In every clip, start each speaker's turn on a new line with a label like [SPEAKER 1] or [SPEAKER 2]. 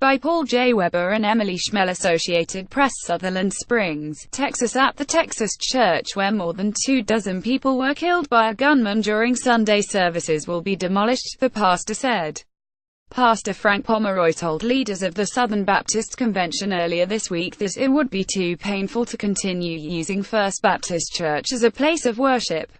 [SPEAKER 1] By Paul J. Weber and Emily SCHMALLAssociated Press. Sutherland Springs, Texas. At the Texas church where more than 24 people were killed by a gunman during Sunday services will be demolished, the pastor said. Pastor Frank Pomeroy told leaders of the Southern Baptist Convention earlier this week that it would be too painful to continue using First Baptist Church as a place of worship.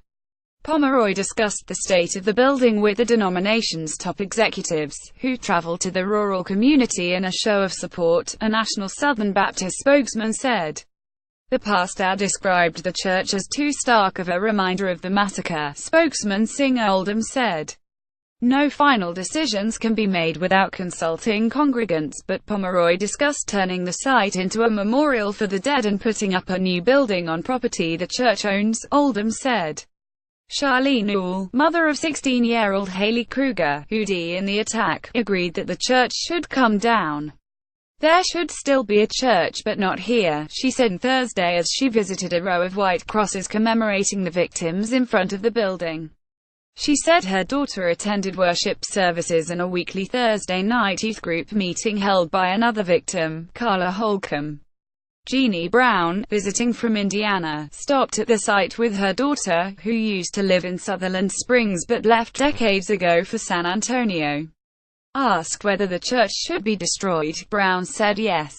[SPEAKER 1] Pomeroy discussed the state of the building with the denomination's top executives, who traveled to the rural community in a show of support, a National Southern Baptist spokesman said. The pastor described the church as too stark of a reminder of the massacre. Spokesman Singer Oldham said, "No final decisions can be made without consulting congregants," but Pomeroy discussed turning the site into a memorial for the dead and putting up a new building on property the church owns, Oldham said. Charlene Newell, mother of 16-year-old Haley Kruger, who died in the attack, agreed that the church should come down. "There should still be a church, but not here," she said Thursday as she visited a row of white crosses commemorating the victims in front of the building. She said her daughter attended worship services and a weekly Thursday night youth group meeting held by another victim, Carla Holcomb. Jeannie Brown, visiting from Indiana, stopped at the site with her daughter, who used to live in Sutherland Springs but left decades ago for San Antonio. Asked whether the church should be destroyed, Brown said yes.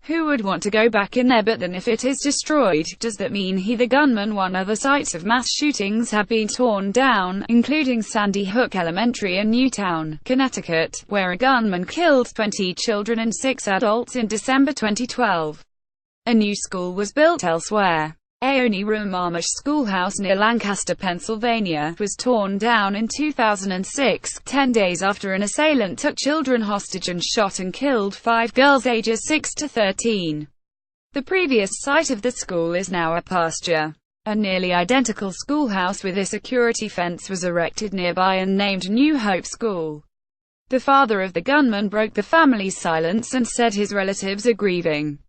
[SPEAKER 1] "Who would want to go back in there? But then if it is destroyed, does that mean he the gunman?" One other sites of mass shootings have been torn down, including Sandy Hook Elementary in Newtown, Connecticut, where a gunman killed 20 children and 6 adults in December 2012. A new school was built elsewhere. Aoni Room Amish Schoolhouse near Lancaster, Pennsylvania, was torn down in 2006, 10 days after an assailant took children hostage and shot and killed 5 girls ages 6 to 13. The previous site of the school is now a pasture. A nearly identical schoolhouse with a security fence was erected nearby and named New Hope School. The father of the gunman broke the family's silence and said his relatives are grieving.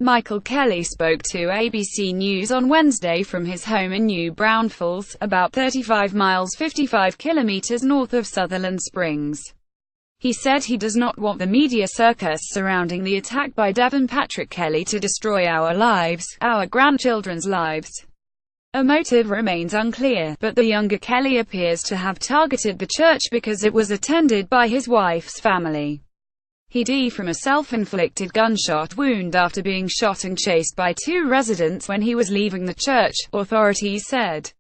[SPEAKER 1] Michael Kelly spoke to ABC News on Wednesday from his home in New Braunfels, about 35 miles 55 kilometers north of Sutherland Springs. He said he does not want the media circus surrounding the attack by Devin Patrick Kelly to destroy our lives, our grandchildren's lives. A motive remains unclear, but the younger Kelly appears to have targeted the church because it was attended by his wife's family. He died from a self-inflicted gunshot wound after being shot and chased by 2 residents when he was leaving the church, authorities said.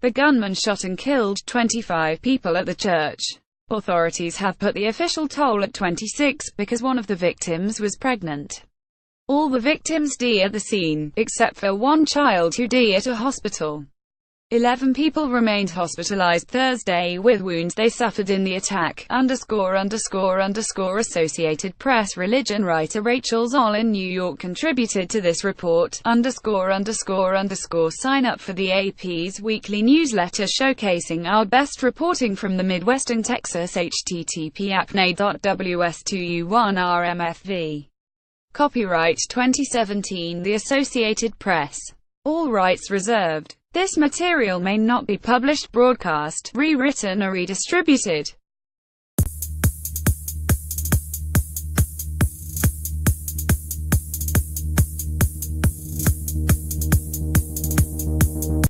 [SPEAKER 1] The gunman shot and killed 25 people at the church. Authorities have put the official toll at 26, because one of the victims was pregnant. All the victims died at the scene, except for one child who died at a hospital. 11 people remained hospitalized Thursday with wounds they suffered in the attack. Associated Press religion writer Rachel Zoll in New York contributed to this report. Sign up for the AP's weekly newsletter showcasing our best reporting from the Midwest and Texas. http://apne.ws2u1rmfv. Copyright 2017 The Associated Press. All rights reserved. This material may not be published, broadcast, rewritten or redistributed.